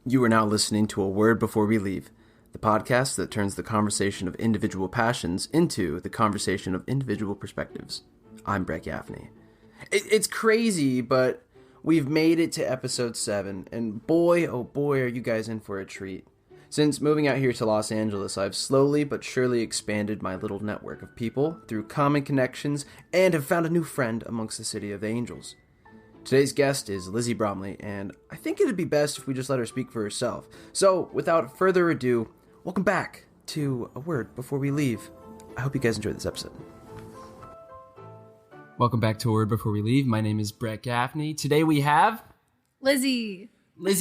You are now listening to A Word Before We Leave, the podcast that turns the conversation of individual passions into the conversation of individual perspectives. I'm Brett Gaffney. It's crazy, but we've made it to episode 7, and boy, oh boy, are you guys in for a treat. Since moving out here to Los Angeles, I've slowly but surely expanded my little network of people through common connections and have found a new friend amongst the city of angels. Today's guest is Lizzie Bromley, and I think it'd be best if we just let her speak for herself. So, without further ado, welcome back to A Word Before We Leave. I hope you guys enjoyed this episode. Welcome back to A Word Before We Leave. My name is Brett Gaffney. Today we have... Lizzie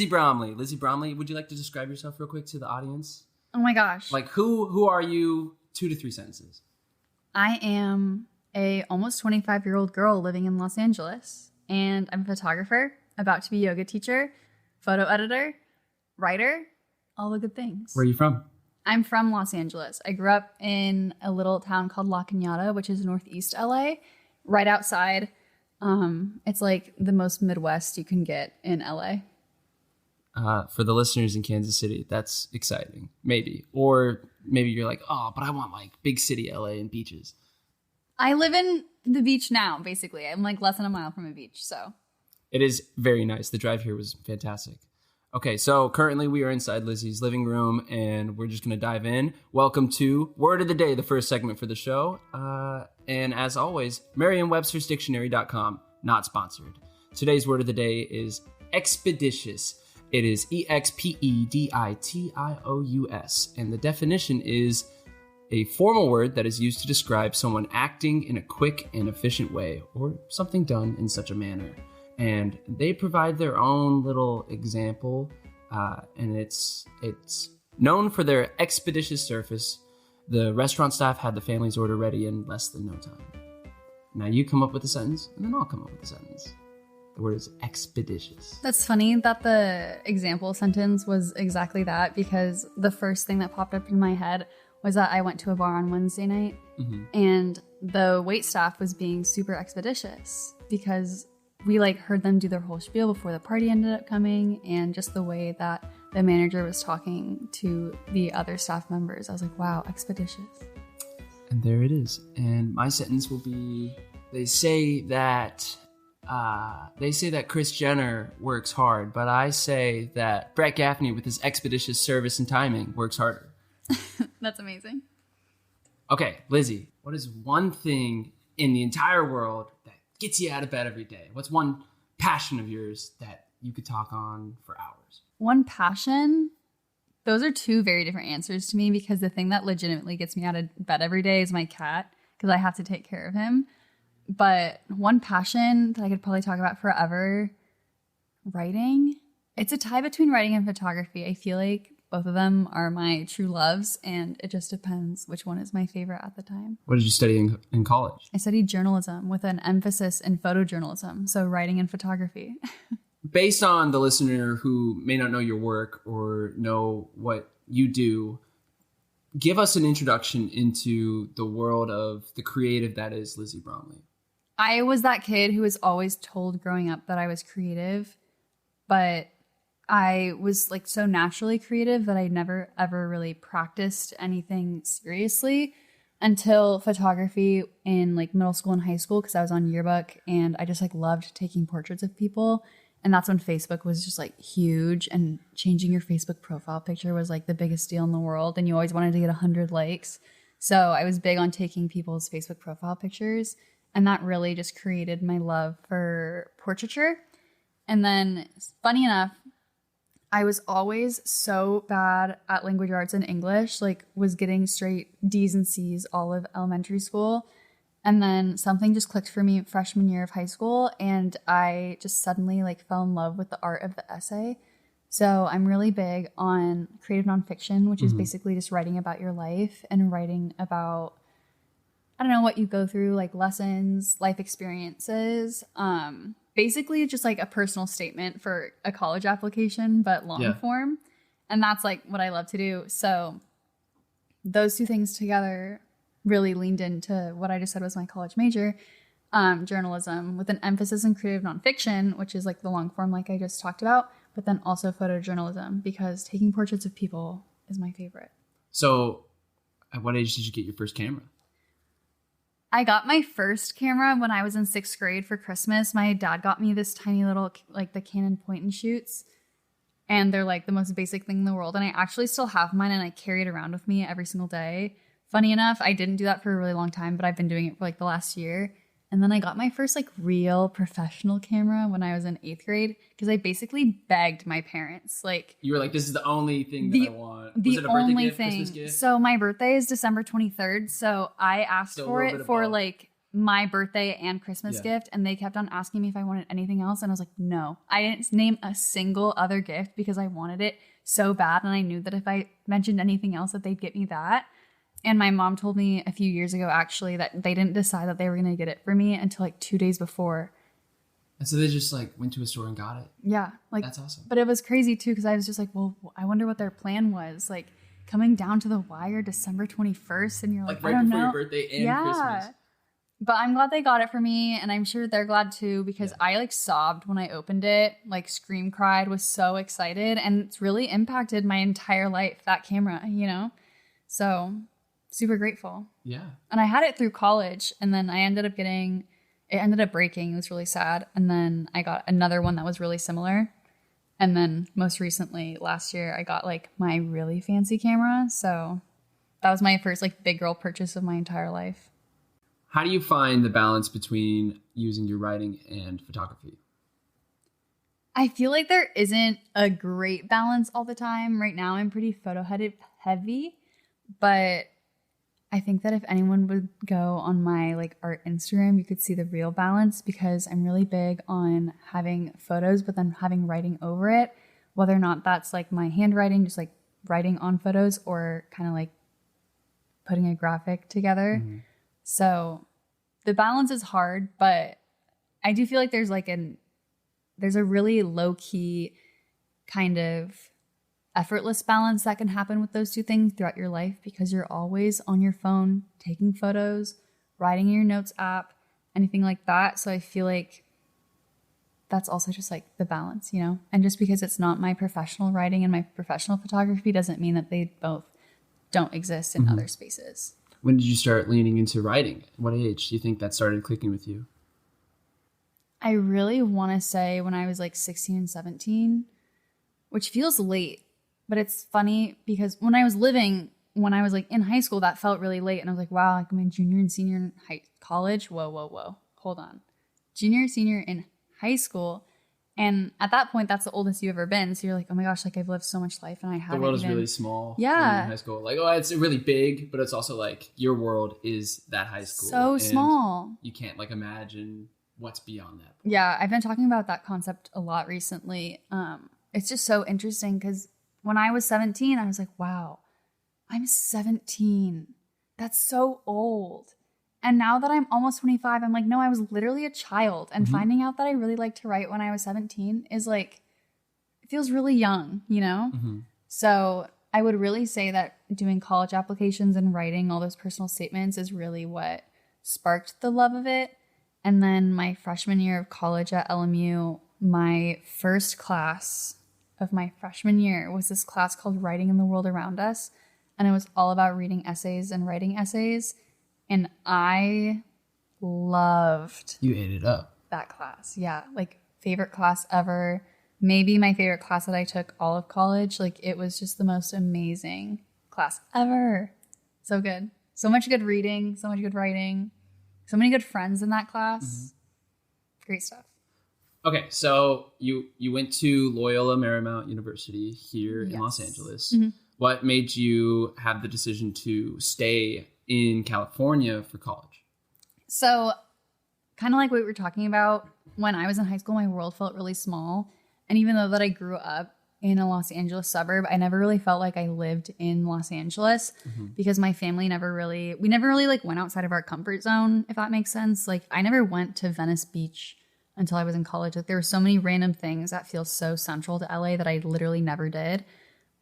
Bromley. Lizzie Bromley, would you like to describe yourself real quick to the audience? Oh my gosh. Like, who are you? 2 to 3 sentences. I am a almost 25-year-old girl living in Los Angeles. And I'm a photographer, about to be a yoga teacher, photo editor, writer, all the good things. Where are you from? I'm from Los Angeles. I grew up in a little town called La Cañada, which is northeast LA, right outside. It's like the most Midwest you can get in LA. For the listeners in Kansas City, that's exciting. Maybe. Or maybe you're like, oh, but I want like big city LA and beaches. I live in the beach now, basically. I'm like less than a mile from a beach, so. It is very nice. The drive here was fantastic. Okay, so currently we are inside Lizzie's living room, and we're just going to dive in. Welcome to Word of the Day, the first segment for the show. And as always, Merriam-Webster's-Dictionary.com, not sponsored. Today's word of the day is expeditious. It is expeditious, and the definition is a formal word that is used to describe someone acting in a quick and efficient way, or something done in such a manner. And they provide their own little example, and it's known for their expeditious service. The restaurant staff had the family's order ready in less than no time. Now you come up with a sentence, and then I'll come up with a sentence. The word is expeditious. That's funny that the example sentence was exactly that, because the first thing that popped up in my head was that I went to a bar on Wednesday night, and the wait staff was being super expeditious because we heard them do their whole spiel before the party ended up coming, and just the way that the manager was talking to the other staff members. I was like, wow, expeditious. And there it is. And my sentence will be, they say that Kris Jenner works hard, but I say that Brett Gaffney with his expeditious service and timing works harder. That's amazing. Okay, Lizzie, what is one thing in the entire world that gets you out of bed every day? What's one passion of yours that you could talk on for hours? One passion? Those are 2 very different answers to me, because the thing that legitimately gets me out of bed every day is my cat, because I have to take care of him. But one passion that I could probably talk about forever, writing. It's a tie between writing and photography. I feel like both of them are my true loves, and it just depends which one is my favorite at the time. What did you study in college? I studied journalism with an emphasis in photojournalism, so writing and photography. Based on the listener who may not know your work or know what you do, give us an introduction into the world of the creative that is Lizzie Bromley. I was that kid who was always told growing up that I was creative, but I was so naturally creative that I never ever really practiced anything seriously until photography in middle school and high school, because I was on yearbook and I just loved taking portraits of people. And that's when Facebook was just huge, and changing your Facebook profile picture was the biggest deal in the world, and you always wanted to get 100 likes. So I was big on taking people's Facebook profile pictures, and that really just created my love for portraiture. And then, funny enough, I was always so bad at language arts and English, was getting straight D's and C's all of elementary school. And then something just clicked for me freshman year of high school, and I just suddenly fell in love with the art of the essay. So I'm really big on creative nonfiction, which is basically just writing about your life and writing about, I don't know, what you go through, lessons, life experiences. Basically just a personal statement for a college application, but long form. And that's what I love to do. So those 2 things together really leaned into what I just said was my college major, journalism, with an emphasis in creative nonfiction, which is the long form I just talked about, but then also photojournalism because taking portraits of people is my favorite. So at what age did you get your first camera? I got my first camera when I was in 6th grade for Christmas. My dad got me this tiny little, like the Canon point and shoots. And they're like the most basic thing in the world. And I actually still have mine and I carry it around with me every single day. Funny enough, I didn't do that for a really long time, but I've been doing it for like the last year. And then I got my first like real professional camera when I was in 8th grade because I basically begged my parents. Like, you were like, this is the only thing that I want. Was it a birthday only gift, thing. Christmas gift? So my birthday is December 23rd. So I asked for it for like my birthday and Christmas gift. And they kept on asking me if I wanted anything else. And I was like, no, I didn't name a single other gift because I wanted it so bad. And I knew that if I mentioned anything else that they'd get me that. And my mom told me a few years ago, actually, that they didn't decide that they were going to get it for me until like 2 days before. And so they just like went to a store and got it. Yeah. Like, that's awesome. But it was crazy too, because I was just like, well, I wonder what their plan was. Like coming down to the wire December 21st. And you're like right I don't before know. your birthday and Christmas. But I'm glad they got it for me. And I'm sure they're glad too, because I like sobbed when I opened it, like scream cried, was so excited. And it's really impacted my entire life, that camera, you know? So super grateful. Yeah. And I had it through college and then I ended up getting, it ended up breaking. It was really sad. And then I got another one that was really similar. And then most recently last year, I got like my really fancy camera. So that was my first like big girl purchase of my entire life. How do you find the balance between using your writing and photography? I feel like there isn't a great balance all the time. Right now, I'm pretty photo heavy, but I think that if anyone would go on my like art Instagram, you could see the real balance because I'm really big on having photos, but then having writing over it, whether or not that's like my handwriting, just like writing on photos or kind of like putting a graphic together. Mm-hmm. So the balance is hard, but I do feel like there's a really low key kind of effortless balance that can happen with those two things throughout your life because you're always on your phone taking photos, writing in your notes app, anything like that. So I feel like that's also just like the balance, you know? And just because it's not my professional writing and my professional photography doesn't mean that they both don't exist in other spaces. When did you start leaning into writing? What age do you think that started clicking with you? I really want to say when I was like 16 and 17, which feels late. But it's funny because when I was like in high school, that felt really late. And I was like, wow, like my junior and senior in college. Whoa. Hold on. Junior, senior in high school. And at that point, that's the oldest you've ever been. So you're like, oh my gosh, like I've lived so much life and I haven't. The world is really small. Yeah. When you're in high school. Like, oh, it's really big, but it's also like your world is that high school. So small. You can't like imagine what's beyond that. Yeah. I've been talking about that concept a lot recently. It's just so interesting because when I was 17, I was like, wow, I'm 17. That's so old. And now that I'm almost 25, I'm like, no, I was literally a child. And finding out that I really liked to write when I was 17 is like, it feels really young, you know? So I would really say that doing college applications and writing all those personal statements is really what sparked the love of it. And then my freshman year of college at LMU, my first class of my freshman year was this class called Writing in the World Around Us. And it was all about reading essays and writing essays. And I loved You ate it up. That class. Yeah. Like favorite class ever. Maybe my favorite class that I took all of college. Like it was just the most amazing class ever. So good. So much good reading, so much good writing, so many good friends in that class. Great stuff. Okay, so you went to Loyola Marymount University here in Los Angeles. What made you have the decision to stay in California for college? So kind of like what we were talking about, when I was in high school, my world felt really small. And even though that I grew up in a Los Angeles suburb, I never really felt like I lived in Los Angeles because my family never really like went outside of our comfort zone, if that makes sense. Like I never went to Venice Beach until I was in college. Like there were so many random things that feel so central to LA that I literally never did.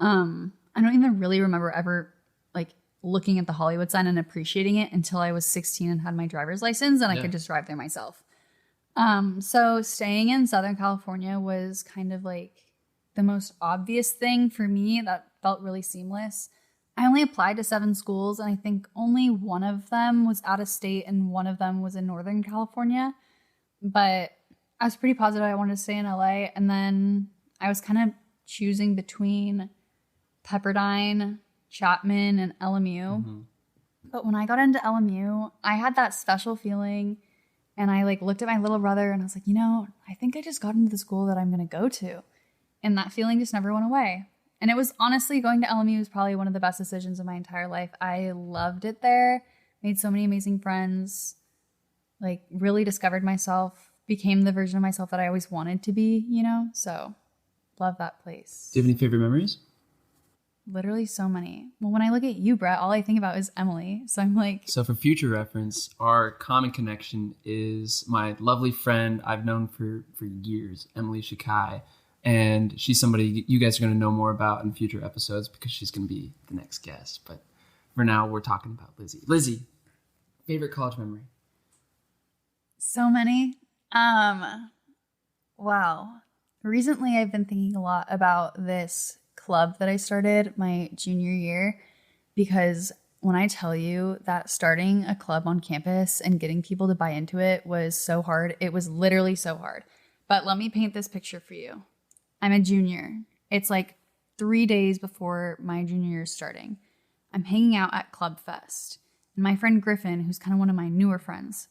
I don't even really remember ever like looking at the Hollywood sign and appreciating it until I was 16 and had my driver's license and I could just drive there myself. So staying in Southern California was kind of like the most obvious thing for me that felt really seamless. I only applied to 7 schools, and I think only one of them was out of state and one of them was in Northern California. But I was pretty positive I wanted to stay in LA. And then I was kind of choosing between Pepperdine, Chapman, and LMU. Mm-hmm. But when I got into LMU, I had that special feeling, and I like looked at my little brother and I was like, I think I just got into the school that I'm going to go to. And that feeling just never went away. And it was honestly, going to LMU was probably one of the best decisions of my entire life. I loved it there, made so many amazing friends, like really discovered myself, became the version of myself that I always wanted to be, So love that place. Do you have any favorite memories? Literally so many. Well, when I look at you, Brett, all I think about is Emily. So I'm like... So for future reference, our common connection is my lovely friend I've known for years, Emily Shikai. And she's somebody you guys are going to know more about in future episodes because she's going to be the next guest. But for now, we're talking about Lizzie. Lizzie, favorite college memory? So many. Wow. Recently, I've been thinking a lot about this club that I started my junior year, because when I tell you that starting a club on campus and getting people to buy into it was so hard, it was literally so hard. But let me paint this picture for you. I'm a junior. It's like 3 days before my junior year is starting. I'm hanging out at Club Fest. And my friend Griffin, who's kind of one of my newer friends,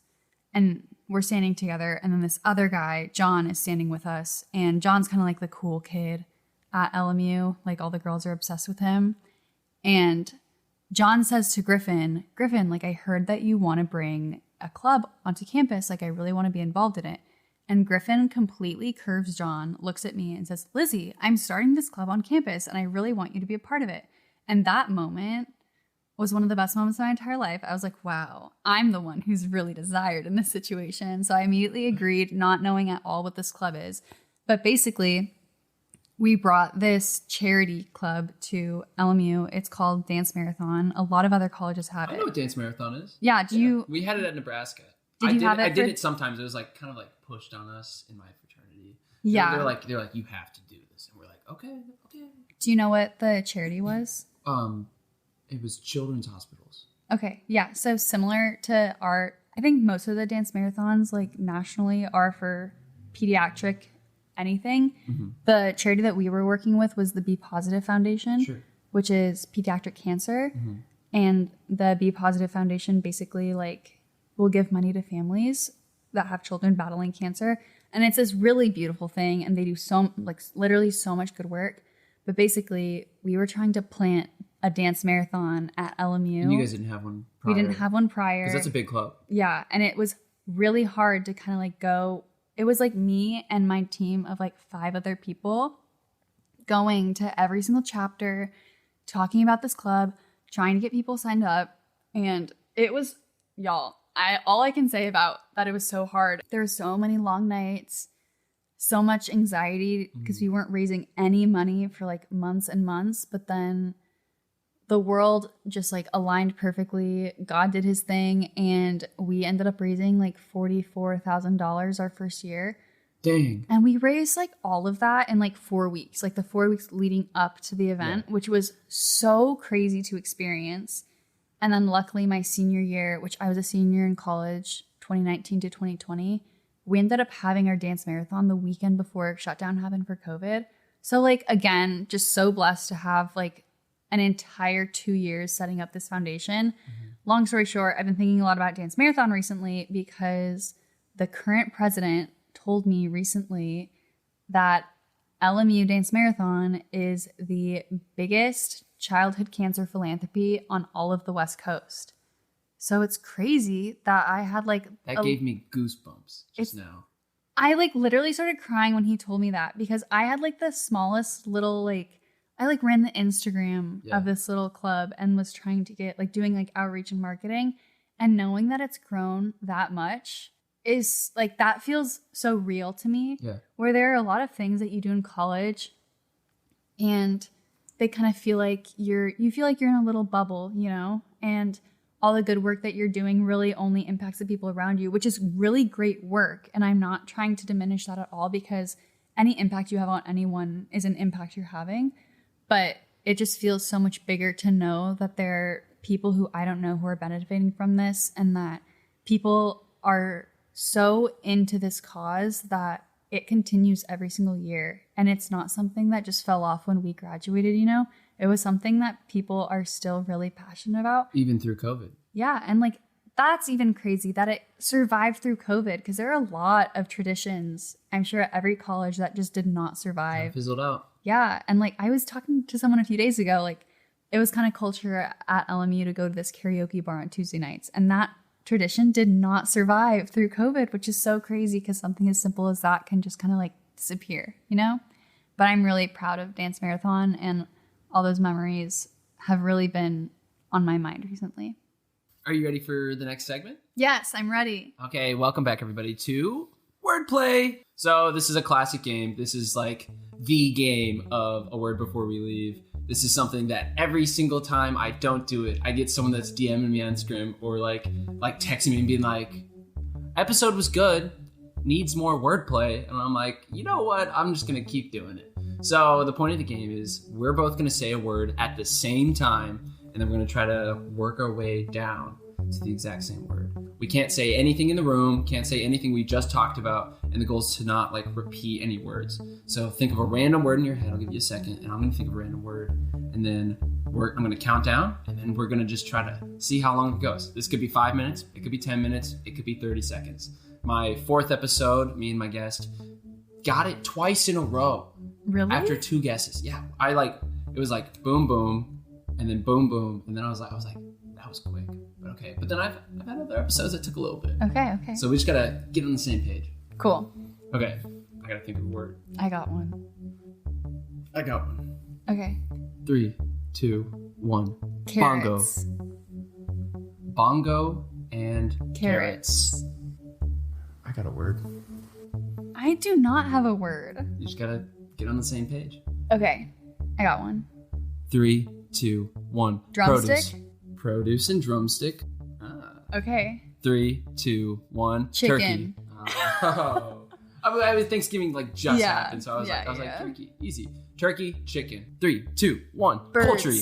and we're standing together. And then this other guy, John, is standing with us. And John's kind of like the cool kid at LMU. Like all the girls are obsessed with him. And John says to Griffin, like, I heard that you want to bring a club onto campus. Like, I really want to be involved in it. And Griffin completely curves John, looks at me and says, Lizzie, I'm starting this club on campus and I really want you to be a part of it. And that moment was one of the best moments of my entire life. I was like, wow, I'm the one who's really desired in this situation. So I immediately agreed, not knowing at all what this club is. But basically, we brought this charity club to LMU. It's called Dance Marathon. A lot of other colleges have it. I know what Dance Marathon is. Yeah, We had it at Nebraska. Did you have it? I did it sometimes. It was like kind of like pushed on us in my fraternity. Yeah. They're like, you have to do this. And we're like, okay. Do you know what the charity was? It was children's hospitals. Okay. Yeah. So similar to art, I think most of the dance marathons like nationally are for pediatric anything. Mm-hmm. The charity that we were working with was the Be Positive Foundation, sure, which is pediatric cancer. Mm-hmm. And the Be Positive Foundation basically like will give money to families that have children battling cancer. And it's this really beautiful thing. And they do literally so much good work. But basically, we were trying to plant a dance marathon at LMU. And you guys didn't have one prior. We didn't have one prior. Because that's a big club. Yeah. And it was really hard to kind of like go. It was like me and my team of like 5 other people going to every single chapter, talking about this club, trying to get people signed up. And it was, y'all, all I can say about that, it was so hard. There were so many long nights, so much anxiety because we weren't raising any money for like months and months. But then the world just like aligned perfectly. God did his thing. And we ended up raising like $44,000 our first year. Dang. And we raised like all of that in like 4 weeks, like the 4 weeks leading up to the event, which was so crazy to experience. And then luckily my senior year, which I was a senior in college, 2019 to 2020, we ended up having our dance marathon the weekend before shutdown happened for COVID. So like, again, just so blessed to have like an entire 2 years setting up this foundation. Mm-hmm. Long story short, I've been thinking a lot about dance marathon recently because the current president told me recently that LMU Dance Marathon is the biggest childhood cancer philanthropy on all of the West Coast. So it's crazy that I had like... That gave me goosebumps just now. I like literally started crying when he told me that because I had like the smallest little like... I like ran the Instagram of this little club and was trying to get like doing like outreach and marketing, and knowing that it's grown that much is like, that feels so real to me. Yeah. Where there are a lot of things that you do in college and they kind of feel like you feel like you're in a little bubble, you know, and all the good work that you're doing really only impacts the people around you, which is really great work. And I'm not trying to diminish that at all because any impact you have on anyone is an impact you're having. But it just feels so much bigger to know that there are people who I don't know who are benefiting from this, and that people are so into this cause that it continues every single year. And it's not something that just fell off when we graduated, you know? It was something that people are still really passionate about. Even through COVID. Yeah. And like, that's even crazy that it survived through COVID, because there are a lot of traditions, I'm sure, at every college that just did not survive. Fizzled out. Yeah. And like, I was talking to someone a few days ago, like, it was kind of culture at LMU to go to this karaoke bar on Tuesday nights. And that tradition did not survive through COVID, which is so crazy, because something as simple as that can just kind of like disappear, you know? But I'm really proud of Dance Marathon, and all those memories have really been on my mind recently. Are you ready for the next segment? Yes, I'm ready. Okay, welcome back everybody to Wordplay. So this is a classic game. This is like the game of a word before we leave. This is something that every single time I don't do it, I get someone that's DMing me on Instagram or like texting me and being like, episode was good, needs more wordplay. And I'm like, you know what? I'm just going to keep doing it. So the point of the game is we're both going to say a word at the same time, and then we're going to try to work our way down to the exact same word. We can't say anything in the room, can't say anything we just talked about, and the goal is to not like repeat any words. So think of a random word in your head. I'll give you a second, and I'm going to think of a random word, and then I'm going to count down, and then we're going to just try to see how long it goes. This could be 5 minutes, it could be 10 minutes, it could be 30 seconds. My 4th episode, me and my guest got it twice in a row. Really? After 2 guesses. Yeah. It was like boom, boom, and then boom, boom. And then I was like, that was quick, but okay. But then I've had other episodes that took a little bit. Okay. So we just gotta get on the same page. Cool. Okay. I gotta think of a word. I got one. Okay. 3, 2, 1. Carrots. Bongo and Carrots. I got a word. I do not have a word. You just gotta get on the same page. Okay. I got one. 3, 2, 1. Drumstick. Produce and drumstick. Okay. 3, 2, 1. Chicken. Turkey. Oh. I was Thanksgiving just happened, so I was like turkey, easy. Turkey, chicken. 3, 2, 1. Birds. Poultry.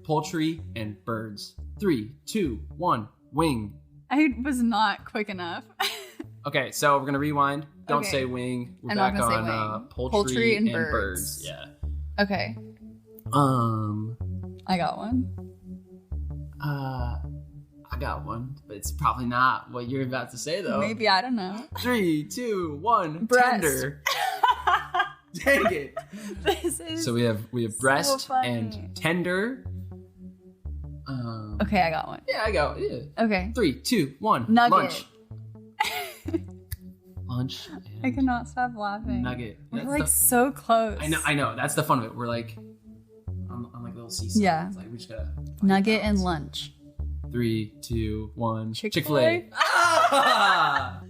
Poultry and birds. 3, 2, 1. Wing. I was not quick enough. Okay, so we're gonna rewind. Don't say wing. We're back on poultry and birds. Yeah. Okay. I got one. I got one, but it's probably not what you're about to say though. Maybe, I don't know. 3, 2, 1. Breast. Tender. Dang it. This is So we have breast funny. and tender. Okay, I got one. Yeah, I go. Yeah. Okay. 3, 2, 1. Nugget. Lunch. Lunch. And I cannot stop laughing. Nugget. We're That's like so close. I know. That's the fun of it. We're like on like a little seesaw. Yeah. It's like we just gotta Nugget and lunch. 3, 2, 1. Chick-fil-A. Ah!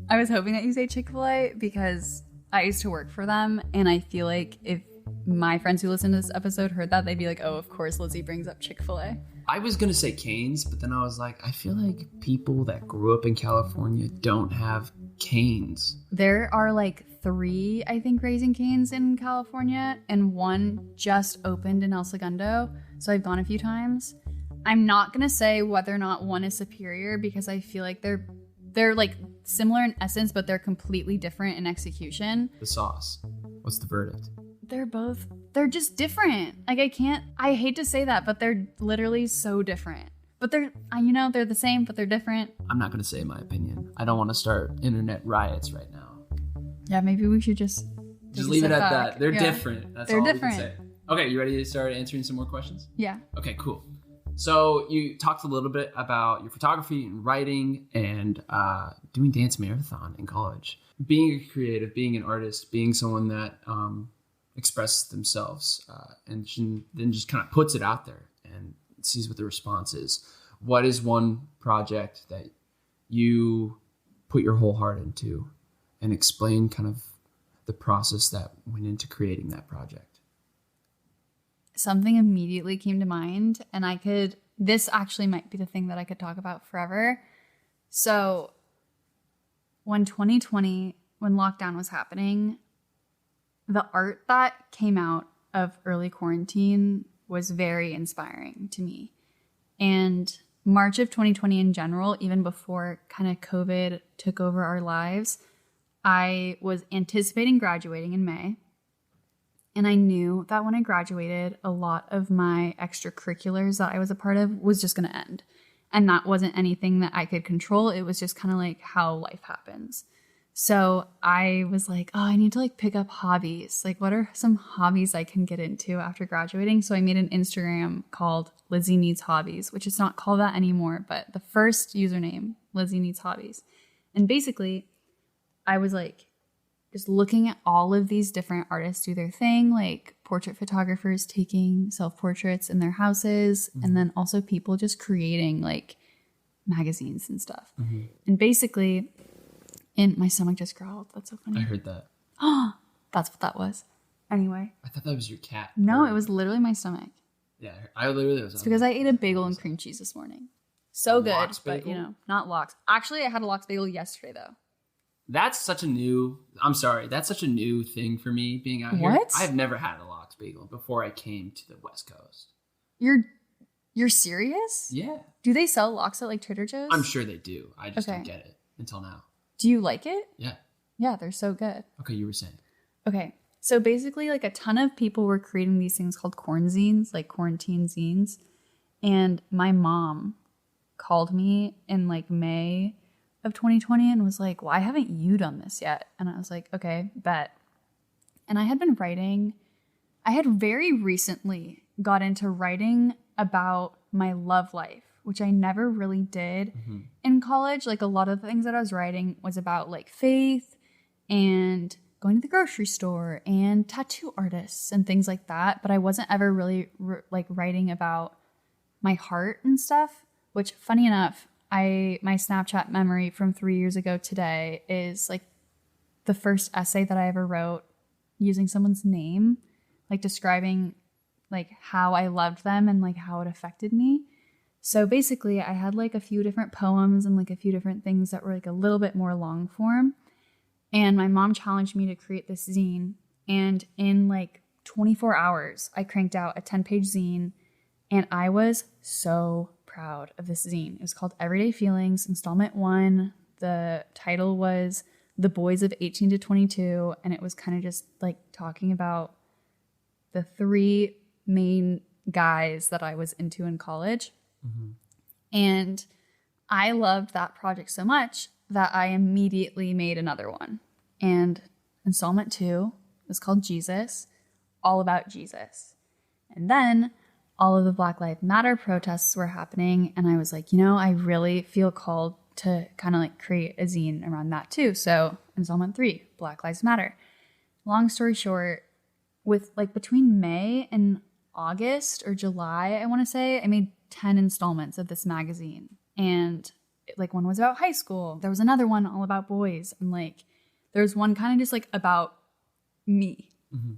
I was hoping that you say Chick-fil-A because I used to work for them, and I feel like if my friends who listen to this episode heard that, they'd be like, oh, of course Lizzie brings up Chick-fil-A. I was gonna say Cane's, but then I was like, I feel like people that grew up in California don't have Cane's. There are like 3, I think, Raising Cane's in California, and one just opened in El Segundo, so I've gone a few times. I'm not gonna say whether or not one is superior because I feel like they're like similar in essence, but they're completely different in execution. The sauce. What's the verdict? They're just different. Like I hate to say that, but they're literally so different. But they're the same, but they're different. I'm not gonna say my opinion. I don't want to start internet riots right now. Yeah, maybe we should just leave it at back. that. They're different. That's all different. we can say. Okay, you ready to start answering some more questions? Yeah. Okay, cool. So you talked a little bit about your photography and writing and doing Dance Marathon in college. Being a creative, being an artist, being someone that expresses themselves and then just kind of puts it out there and sees what the response is. What is one project that you put your whole heart into, and explain kind of the process that went into creating that project? Something immediately came to mind, and this actually might be the thing that I could talk about forever. So when 2020 when lockdown was happening, the art that came out of early quarantine was very inspiring to me. And March of 2020 in general, even before kind of COVID took over our lives, I was anticipating graduating in May. And I knew that when I graduated, a lot of my extracurriculars that I was a part of was just going to end. And that wasn't anything that I could control. It was just kind of like how life happens. So I was like, oh, I need to like pick up hobbies. Like, what are some hobbies I can get into after graduating? So I made an Instagram called Lizzie Needs Hobbies, which is not called that anymore, but the first username, Lizzie Needs Hobbies. And basically, I was like, just looking at all of these different artists do their thing, like portrait photographers taking self-portraits in their houses, and then also people just creating like magazines and stuff. And basically, my stomach just growled. That's so funny. I heard that. Oh, that's what that was. Anyway. I thought that was your cat. No, it was literally my stomach. Yeah, I literally was. It's because I ate a bagel and cream cheese this morning. So good, lox but bagel? not lox. Actually, I had a lox bagel yesterday though. That's such a new thing for me being out here. What? I've never had a lox bagel before I came to the West Coast. You're serious? Yeah. Do they sell lox at like Trader Joe's? I'm sure they do. I just Okay. don't get it until now. Do you like it? Yeah. Yeah, they're so good. Okay, you were saying. Okay. So basically like a ton of people were creating these things called zines, like quarantine zines. And my mom called me in like May of 2020 and was like, why haven't you done this yet? And I was like, okay, bet. And I had been writing. I had very recently got into writing about my love life, which I never really did in college. Like a lot of the things that I was writing was about like faith and going to the grocery store and tattoo artists and things like that. But I wasn't ever really like writing about my heart and stuff, which funny enough, my Snapchat memory from 3 years ago today is like the first essay that I ever wrote using someone's name, like describing like how I loved them and like how it affected me. So basically I had like a few different poems and like a few different things that were like a little bit more long form. And my mom challenged me to create this zine. And in like 24 hours, I cranked out a 10-page zine. And I was so proud of this zine. It was called Everyday Feelings, Installment 1. The title was The Boys of 18 to 22. And it was kind of just like talking about the three main guys that I was into in college. And I loved that project so much that I immediately made another one. And Installment 2 was called Jesus, all about Jesus. And then all of the Black Lives Matter protests were happening. And I was like, I really feel called to kind of like create a zine around that too. So Installment 3, Black Lives Matter. Long story short, with like between May and August or July, I want to say, I made 10 installments of this magazine. And like one was about high school. There was another one all about boys. And like there's one kind of just like about me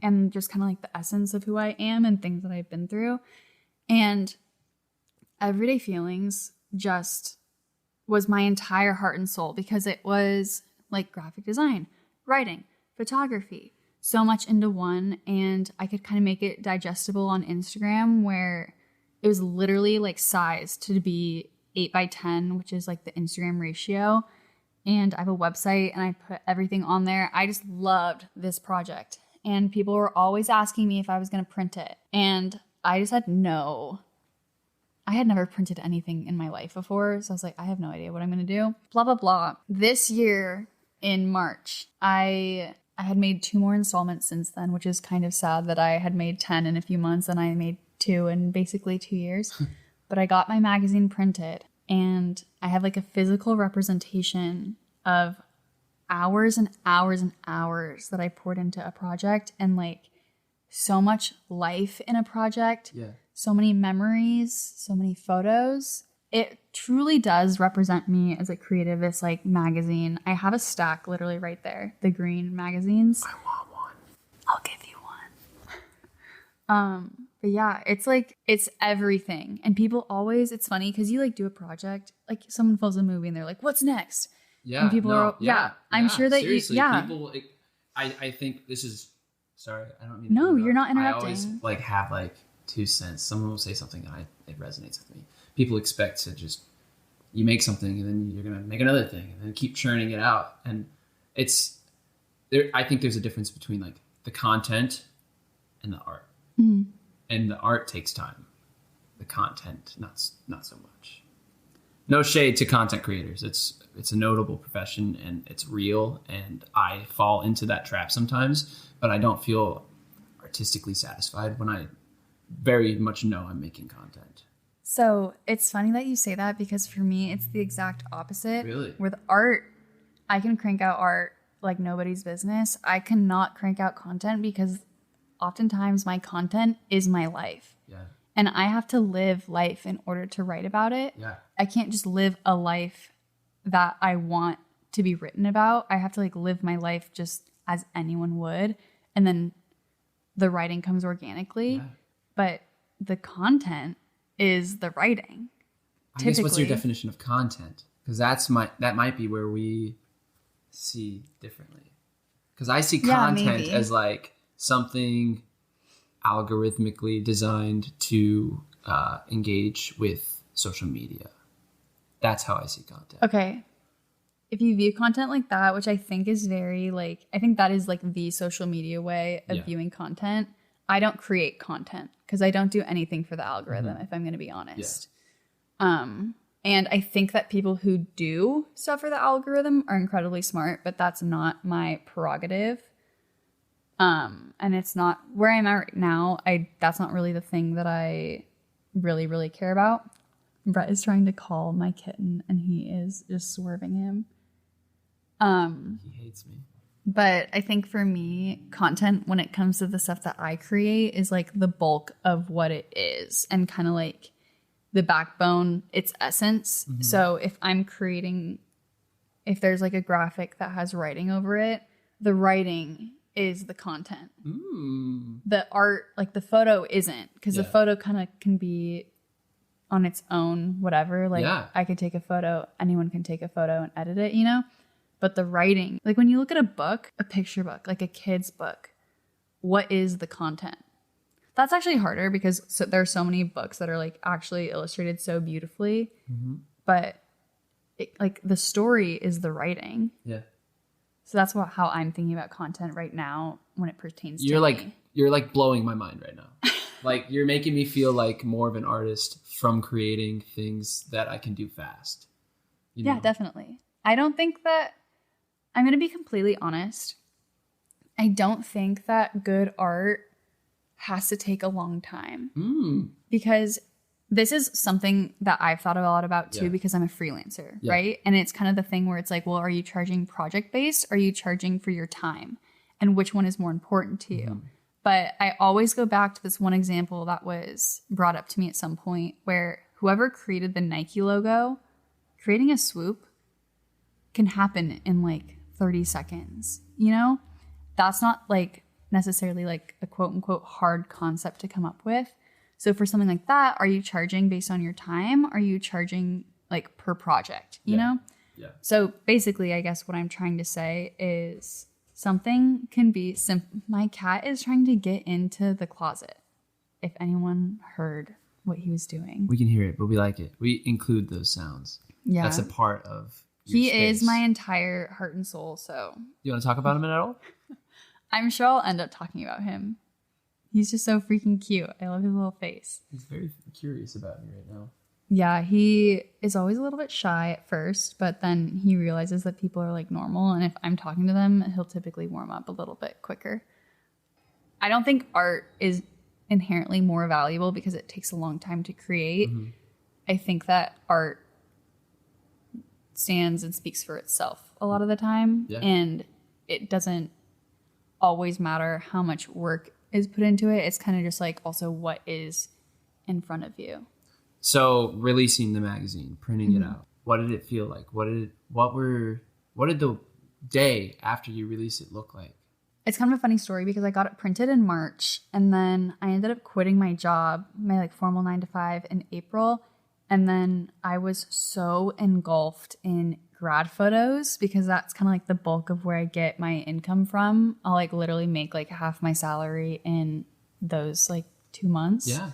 and just kind of like the essence of who I am and things that I've been through. And Everyday Feelings just was my entire heart and soul because it was like graphic design, writing, photography, so much into one. And I could kind of make it digestible on Instagram where it was literally like sized to be 8:10, which is like the Instagram ratio. And I have a website and I put everything on there. I just loved this project. And people were always asking me if I was going to print it. And I just said no. I had never printed anything in my life before. So I was like, I have no idea what I'm going to do. Blah, blah, blah. This year in March, I had made 2 more installments since then, which is kind of sad that I had made 10 in a few months and I made 2 in basically 2 years. But I got my magazine printed and I have like a physical representation of hours and hours and hours that I poured into a project and like so much life in a project. Yeah. So many memories, so many photos. It truly does represent me as a creative, this like magazine. I have a stack literally right there, the green magazines. I want one. I'll give you one. But yeah, it's like, it's everything. And people always, it's funny because you like do a project, like someone films a movie and they're like, what's next? Yeah. And people I'm sure that seriously, people, I think this is, sorry, I don't mean to interrupt. You're not interrupting. I always like have like 2 cents. Someone will say something and it resonates with me. People expect to just, you make something and then you're going to make another thing and then keep churning it out. And it's there. I think there's a difference between like the content and the art. Mm-hmm. And the art takes time. The content, not so much. No shade to content creators. It's a notable profession and it's real. And I fall into that trap sometimes, but I don't feel artistically satisfied when I very much know I'm making content. So it's funny that you say that because for me, it's the exact opposite. Really? With art, I can crank out art like nobody's business. I cannot crank out content because oftentimes my content is my life. Yeah. And I have to live life in order to write about it. Yeah. I can't just live a life that I want to be written about. I have to like live my life just as anyone would. And then the writing comes organically. Yeah. But the content is the writing. I guess what's your definition of content? Because that might be where we see differently. Because I see content as like something algorithmically designed to engage with social media. That's how I see content. Okay. If you view content like that, which I think is very like, I think that is like the social media way of viewing content. I don't create content because I don't do anything for the algorithm, if I'm going to be honest. Yeah. And I think that people who do stuff for the algorithm are incredibly smart, but that's not my prerogative. And it's not where I'm at right now. That's not really the thing that I really, really care about. Brett is trying to call my kitten and he is just swerving him. He hates me. But I think for me, content when it comes to the stuff that I create is like the bulk of what it is and kind of like the backbone, its essence. Mm-hmm. So if I'm creating, if there's like a graphic that has writing over it, the writing is the content. The art, like the photo isn't, because the photo kind of can be on its own, whatever. Like I could take a photo, anyone can take a photo and edit it, you know? But the writing, like when you look at a book, a picture book, like a kid's book, what is the content? That's actually harder because there are so many books that are like actually illustrated so beautifully. Mm-hmm. But like the story is the writing. Yeah. So that's how I'm thinking about content right now when it pertains to me. You're like blowing my mind right now. Like you're making me feel like more of an artist from creating things that I can do fast. Yeah, definitely. I don't think that, I'm going to be completely honest. I don't think that good art has to take a long time. Because this is something that I've thought a lot about too, because I'm a freelancer, right? And it's kind of the thing where it's like, well, are you charging project based? Or are you charging for your time? And which one is more important to you? But I always go back to this one example that was brought up to me at some point where whoever created the Nike logo, creating a swoop can happen in like 30 seconds, you know? That's not like necessarily like a quote unquote hard concept to come up with. So for something like that, are you charging based on your time? Are you charging like per project, you know? Yeah. So basically, I guess what I'm trying to say is something can be My cat is trying to get into the closet. If anyone heard what he was doing. We can hear it, but we like it. We include those sounds. Yeah. That's a part of your space. Is my entire heart and soul, so. You want to talk about him at all? I'm sure I'll end up talking about him. He's just so freaking cute. I love his little face. He's very curious about me right now. Yeah, he is always a little bit shy at first, but then he realizes that people are like normal. And if I'm talking to them, he'll typically warm up a little bit quicker. I don't think art is inherently more valuable because it takes a long time to create. I think that art stands and speaks for itself a lot of the time. Yeah. And it doesn't always matter how much work is put into it. It's kind of just like also what is in front of you. So releasing the magazine, printing it out, what did it feel like? What did the day after you release it look like? It's kind of a funny story because I got it printed in March and then I ended up quitting my job, my like formal 9 to 5 in April. And then I was so engulfed in grad photos because that's kind of like the bulk of where I get my income from. I'll like literally make like half my salary in those like 2 months. Yeah.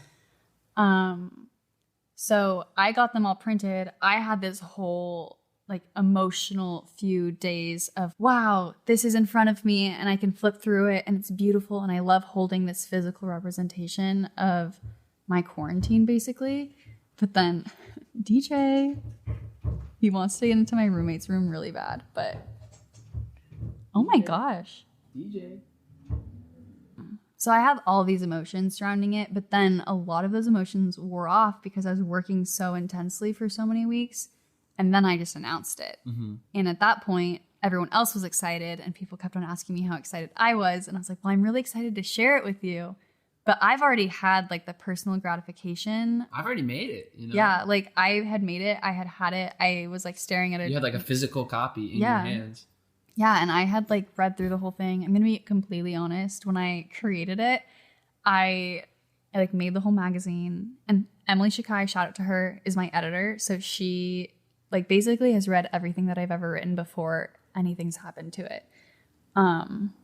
So I got them all printed. I had this whole like emotional few days of, wow, this is in front of me and I can flip through it and it's beautiful. And I love holding this physical representation of my quarantine basically. But then DJ, he wants to get into my roommate's room really bad, but oh my gosh. DJ. So I have all these emotions surrounding it, but then a lot of those emotions wore off because I was working so intensely for so many weeks. And then I just announced it. Mm-hmm. And at that point, everyone else was excited and people kept on asking me how excited I was. And I was like, well, I'm really excited to share it with you. But I've already had like the personal gratification. I've already made it, you know? Yeah, like I had made it. I had it. I was like staring at it. You had like a physical copy in your hands. Yeah, and I had like read through the whole thing. I'm going to be completely honest. When I created it, I like made the whole magazine. And Emily Shakai, shout out to her, is my editor. So she like basically has read everything that I've ever written before anything's happened to it.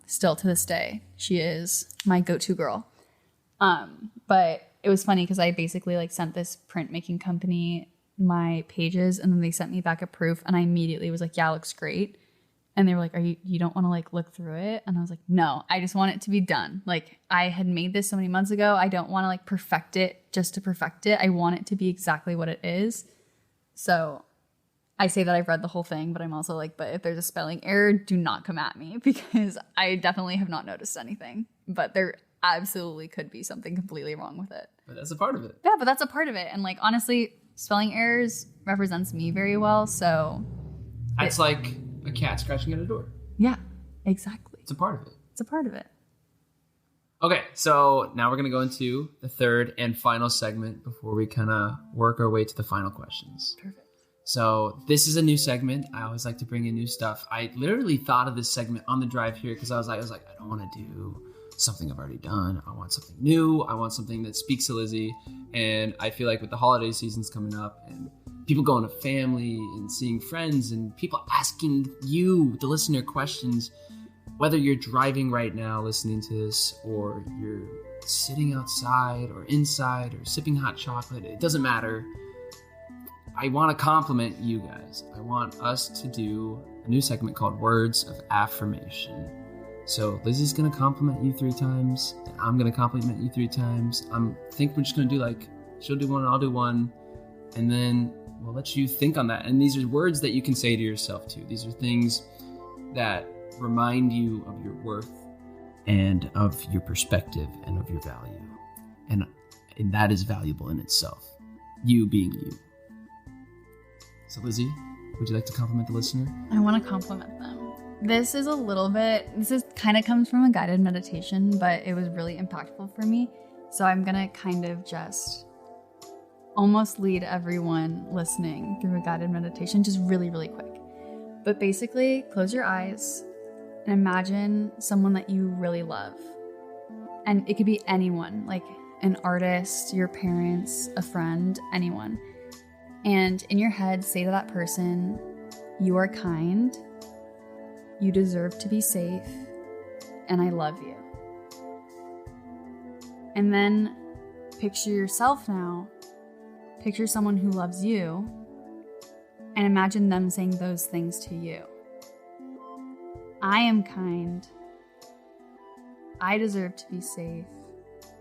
Still to this day, she is my go-to girl. But it was funny because I basically like sent this printmaking company my pages and then they sent me back a proof and I immediately was like, yeah, it looks great. And they were like, you don't want to like look through it? And I was like, no, I just want it to be done. Like I had made this so many months ago. I don't want to like perfect it just to perfect it. I want it to be exactly what it is. So I say that I've read the whole thing, but I'm also like, but if there's a spelling error, do not come at me because I definitely have not noticed anything. But there absolutely could be something completely wrong with it. But that's a part of it. Yeah, but that's a part of it. And like, honestly, spelling errors represents me very well. So it's like a cat scratching at a door. Yeah, exactly. It's a part of it. It's a part of it. Okay, so now we're going to go into the third and final segment before we kind of work our way to the final questions. Perfect. So this is a new segment. I always like to bring in new stuff. I literally thought of this segment on the drive here because I was like, I don't want to do something I've already done. I want something new. I want something that speaks to Lizzie. And I feel like with the holiday seasons coming up and people going to family and seeing friends and people asking you, the listener, questions, whether you're driving right now listening to this or you're sitting outside or inside or sipping hot chocolate, it doesn't matter. I want to compliment you guys. I want us to do a new segment called Words of Affirmation. So Lizzie's going to compliment you 3 times. And I'm going to compliment you 3 times. I think we're just going to do like, she'll do one, I'll do one. And then we'll let you think on that. And these are words that you can say to yourself too. These are things that remind you of your worth and of your perspective and of your value. And that is valuable in itself. You being you. So Lizzie, would you like to compliment the listener? I want to compliment them. This is kind of comes from a guided meditation, but it was really impactful for me. So I'm going to kind of just almost lead everyone listening through a guided meditation, just really, really quick. But basically, close your eyes and imagine someone that you really love. And it could be anyone, like an artist, your parents, a friend, anyone. And in your head, say to that person, you are kind, you deserve to be safe, and I love you. And then picture yourself now. Picture someone who loves you, and imagine them saying those things to you. I am kind, I deserve to be safe,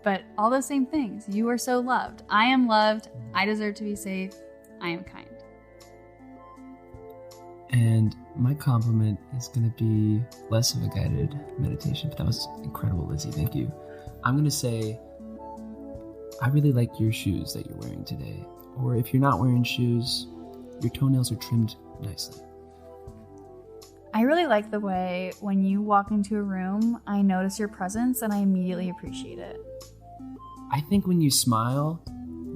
but all the same things. You are so loved. I am loved, I deserve to be safe, I am kind. And my compliment is going to be less of a guided meditation, but that was incredible, Lizzie. Thank you. I'm going to say, I really like your shoes that you're wearing today. Or if you're not wearing shoes, your toenails are trimmed nicely. I really like the way when you walk into a room, I notice your presence and I immediately appreciate it. I think when you smile,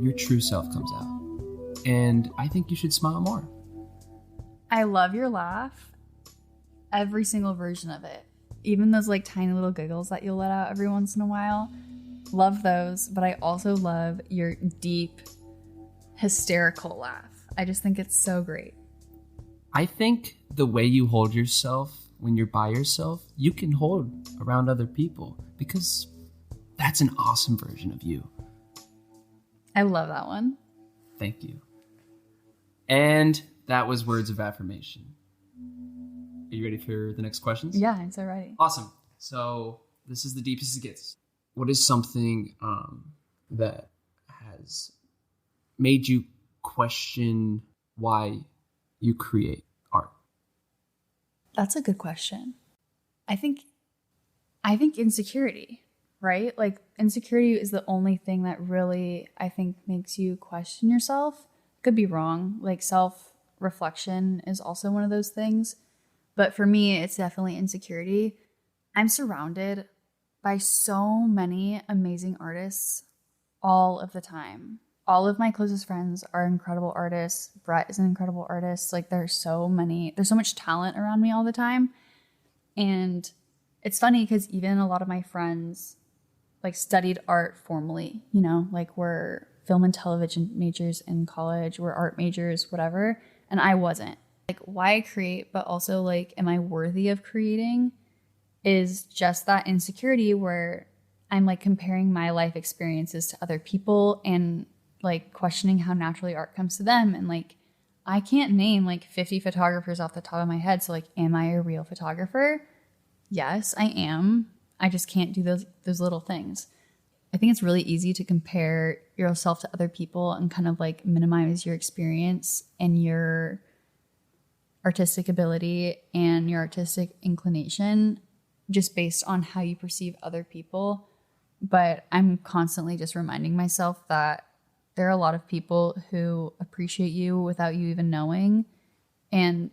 your true self comes out. And I think you should smile more. I love your laugh. Every single version of it. Even those like tiny little giggles that you'll let out every once in a while. Love those. But I also love your deep, hysterical laugh. I just think it's so great. I think the way you hold yourself when you're by yourself, you can hold around other people because that's an awesome version of you. I love that one. Thank you. And that was words of affirmation. Are you ready for the next questions? Yeah, I'm so ready. Awesome. So this is the deepest it gets. What is something that has made you question why you create art? That's a good question. I think insecurity, right? Like insecurity is the only thing that really, I think, makes you question yourself. Could be wrong. Like self-reflection is also one of those things. But for me, it's definitely insecurity. I'm surrounded by so many amazing artists all of the time. All of my closest friends are incredible artists. Brett is an incredible artist. Like there's so much talent around me all the time. And it's funny because even a lot of my friends like studied art formally, you know, like we're film and television majors in college, we're art majors, whatever. And I wasn't. Like why I create, but also like, am I worthy of creating is just that insecurity where I'm like comparing my life experiences to other people and like questioning how naturally art comes to them. And like, I can't name like 50 photographers off the top of my head. So like, am I a real photographer? Yes, I am. I just can't do those little things. I think it's really easy to compare yourself to other people and kind of like minimize your experience and your artistic ability and your artistic inclination just based on how you perceive other people. But I'm constantly just reminding myself that there are a lot of people who appreciate you without you even knowing. And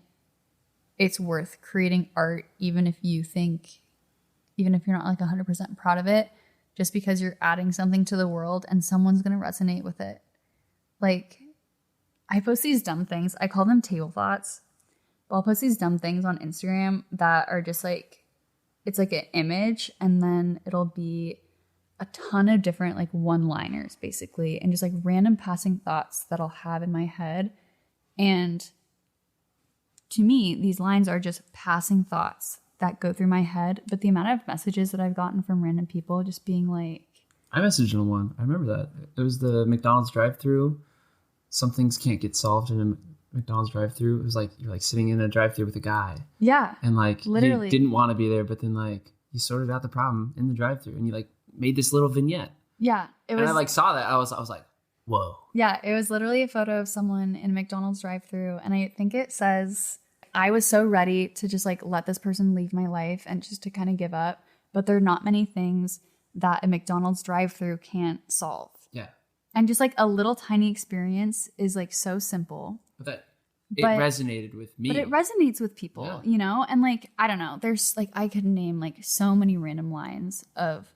it's worth creating art, even if you're not like 100% proud of it, just because you're adding something to the world and someone's going to resonate with it. Like I post these dumb things. I call them table thoughts. But I'll post these dumb things on Instagram that are just like, it's like an image and then it'll be a ton of different like one-liners basically and just like random passing thoughts that I'll have in my head. And to me, these lines are just passing thoughts that go through my head. But the amount of messages that I've gotten from random people just being like... I messaged on one. I remember that. It was the McDonald's drive-thru. Some things can't get solved in a McDonald's drive-thru. It was like you're like sitting in a drive-thru with a guy. Yeah. And like literally you didn't want to be there, but then like you sorted out the problem in the drive-thru and you like made this little vignette. Yeah. And I like saw that. I was like, whoa. Yeah, it was literally a photo of someone in a McDonald's drive-thru, and I think it says, I was so ready to just like let this person leave my life and just to kind of give up, but there are not many things that a McDonald's drive-thru can't solve. Yeah. And just like a little tiny experience is like so simple. But it resonated with me. But it resonates with people, you know? And like, I don't know, there's like, I could name like so many random lines of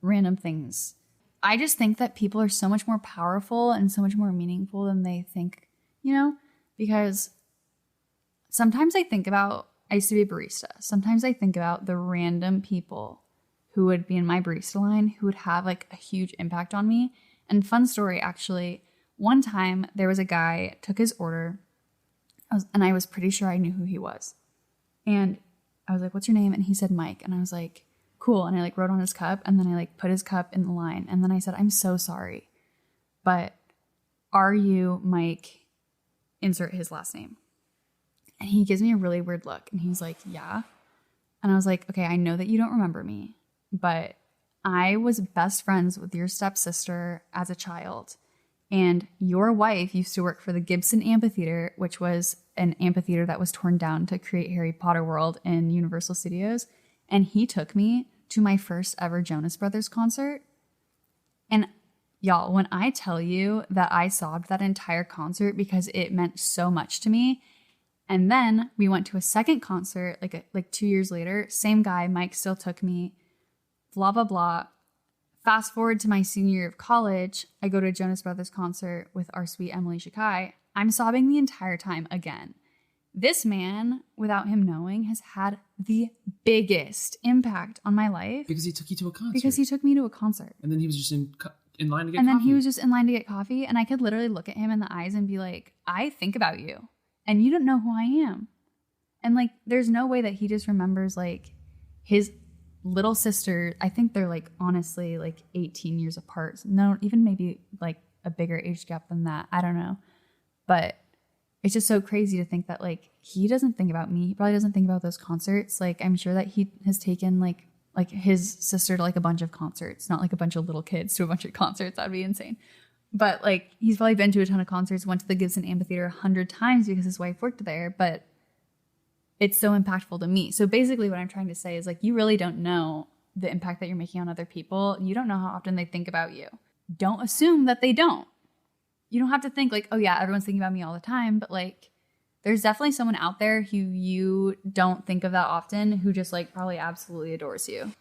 random things. I just think that people are so much more powerful and so much more meaningful than they think, you know? Because sometimes I used to be a barista. Sometimes I think about the random people who would be in my barista line who would have like a huge impact on me. And fun story, actually, one time there was a guy, took his order, and I was pretty sure I knew who he was. And I was like, what's your name? And he said Mike. And I was like, cool. And I like wrote on his cup, and then I like put his cup in the line. And then I said, I'm so sorry, but are you Mike? Insert his last name. And he gives me a really weird look. And he's like, yeah. And I was like, okay, I know that you don't remember me, but I was best friends with your stepsister as a child. And your wife used to work for the Gibson Amphitheater, which was an amphitheater that was torn down to create Harry Potter World in Universal Studios. And he took me to my first ever Jonas Brothers concert. And y'all, when I tell you that I sobbed that entire concert because it meant so much to me. And then we went to a second concert like 2 years later. Same guy, Mike, still took me. Blah, blah, blah. Fast forward to my senior year of college, I go to a Jonas Brothers concert with our sweet Emily Shakai. I'm sobbing the entire time again. This man, without him knowing, has had the biggest impact on my life. Because he took you to a concert. Because he took me to a concert. And then he was just in line to get coffee. And then he was just in line to get coffee. And I could literally look at him in the eyes and be like, I think about you. and you don't know who I am. And like, there's no way that he just remembers like his little sister. I think they're like honestly like 18 years apart. No, even maybe like a bigger age gap than that. I don't know. But it's just so crazy to think that like he doesn't think about me. He probably doesn't think about those concerts. Like I'm sure that he has taken like his sister to like a bunch of concerts, not like a bunch of little kids to a bunch of concerts. That'd be insane. But like he's probably been to a ton of concerts, went to the Gibson Amphitheater 100 times because his wife worked there. But it's so impactful to me. So basically what I'm trying to say is like, you really don't know the impact that you're making on other people. You don't know how often they think about you. Don't assume that they don't. You don't have to think like, oh yeah, everyone's thinking about me all the time. But like, there's definitely someone out there who you don't think of that often who just like probably absolutely adores you.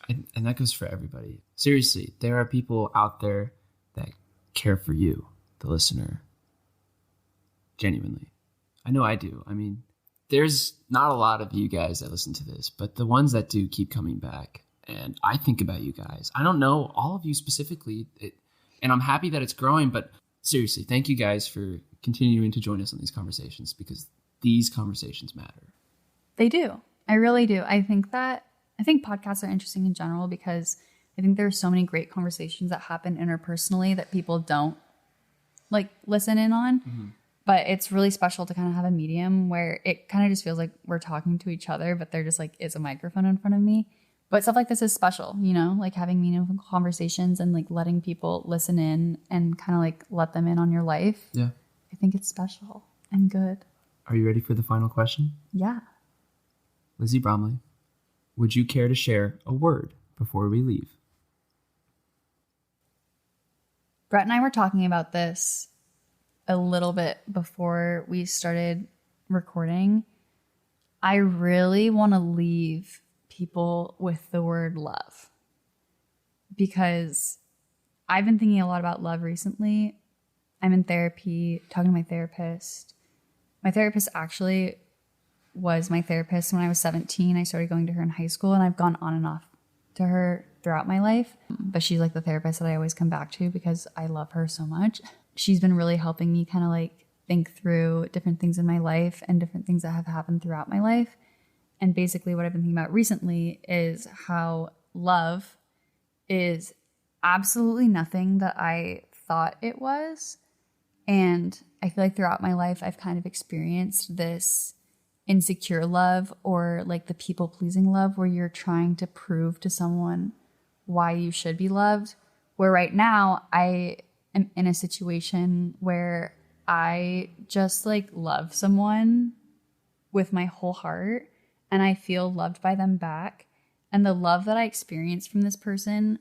And that goes for everybody. Seriously, there are people out there that care for you, the listener. Genuinely. I know I do. I mean, there's not a lot of you guys that listen to this, but the ones that do keep coming back. And I think about you guys. I don't know all of you specifically, and I'm happy that it's growing, but seriously, thank you guys for continuing to join us on these conversations because these conversations matter. They do. I really do. I think podcasts are interesting in general because I think there are so many great conversations that happen interpersonally that people don't like listen in on. Mm-hmm. But it's really special to kind of have a medium where it kind of just feels like we're talking to each other, but there just like is a microphone in front of me. But stuff like this is special, you know, like having meaningful conversations and like letting people listen in and kind of like let them in on your life. Yeah. I think it's special and good. Are you ready for the final question? Yeah. Lizzie Bromley, would you care to share a word before we leave? Brett and I were talking about this a little bit before we started recording. I really want to leave people with the word love because I've been thinking a lot about love recently. I'm in therapy, talking to my therapist. My therapist actually was my therapist when I was 17. I started going to her in high school and I've gone on and off to her throughout my life. But she's like the therapist that I always come back to because I love her so much. She's been really helping me kind of like think through different things in my life and different things that have happened throughout my life. And basically what I've been thinking about recently is how love is absolutely nothing that I thought it was. And I feel like throughout my life, I've kind of experienced this insecure love or like the people-pleasing love where you're trying to prove to someone why you should be loved. Where right now, I am in a situation where I just like love someone with my whole heart and I feel loved by them back. And the love that I experience from this person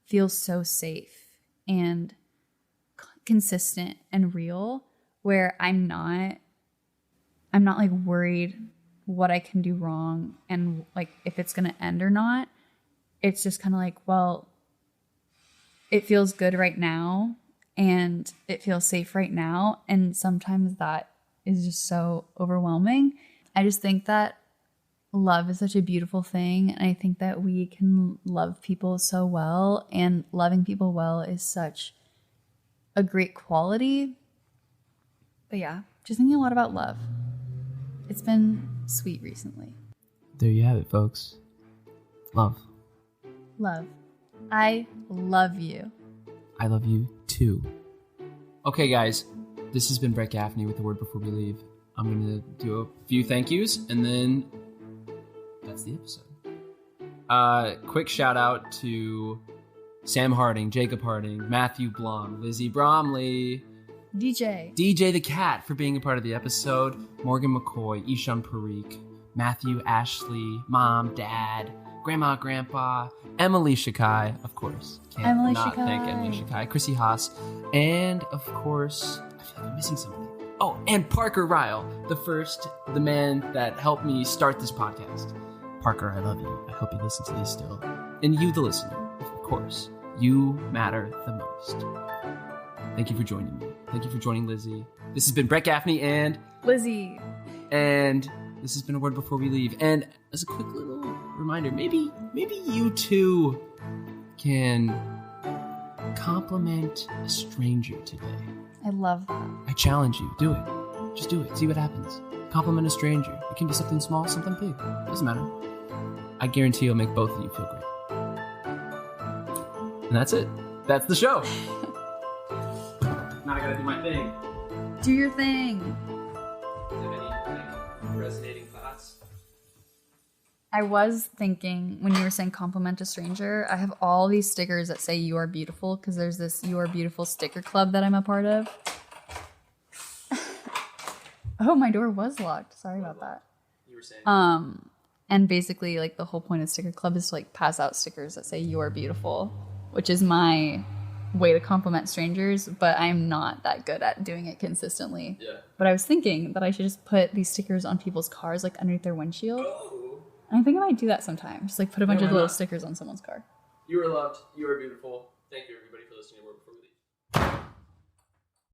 feels so safe and consistent and real where I'm not like worried what I can do wrong and like if it's going to end or not. It's just kind of like, well, it feels good right now and it feels safe right now. And sometimes that is just so overwhelming. I just think that love is such a beautiful thing. And I think that we can love people so well, and loving people well is such a great quality. But yeah, just thinking a lot about love. It's been sweet recently. There you have it, folks. Love. Love. I love you. I love you too. Okay, guys, this has been Brett Gaffney with The Word Before We Leave. I'm going to do a few thank yous, and then that's the episode. Quick shout out to Sam Harding, Jacob Harding, Matthew Blum, Lizzie Bromley, DJ the Cat for being a part of the episode, Morgan McCoy, Ishan Parikh, Matthew, Ashley, Mom, Dad, Grandma, Grandpa, Emily Shakai, of course. Can't not thank Emily Shakai, Chrissy Haas, and of course, I feel like I'm missing somebody. Oh, and Parker Ryle, the man that helped me start this podcast. Parker, I love you. I hope you listen to these still. And you, the listener, of course. You matter the most. Thank you for joining me. Thank you for joining Lizzie. This has been Brett Gaffney and Lizzie. And this has been A Word Before We Leave. And as a quick little reminder, maybe you too can compliment a stranger today. I love that. I challenge you. Do it. Just do it. See what happens. Compliment a stranger. It can be something small, something big. Doesn't matter. I guarantee it'll make both of you feel great. And that's it. That's the show. Now I gotta do my thing. Do your thing. Do you have any resonating thoughts? I was thinking when you were saying compliment a stranger, I have all these stickers that say you are beautiful because there's this You Are Beautiful sticker club that I'm a part of. Oh, my door was locked. Sorry about that. You were saying. And basically, like, the whole point of sticker club is to, like, pass out stickers that say you are beautiful, which is my way to compliment strangers, but I'm not that good at doing it consistently. Yeah. But I was thinking that I should just put these stickers on people's cars, like, underneath their windshield. Oh. And I think I might do that sometime. Just, like, put a bunch of why little not? stickers on someone's car. You are loved. You are beautiful. Thank you.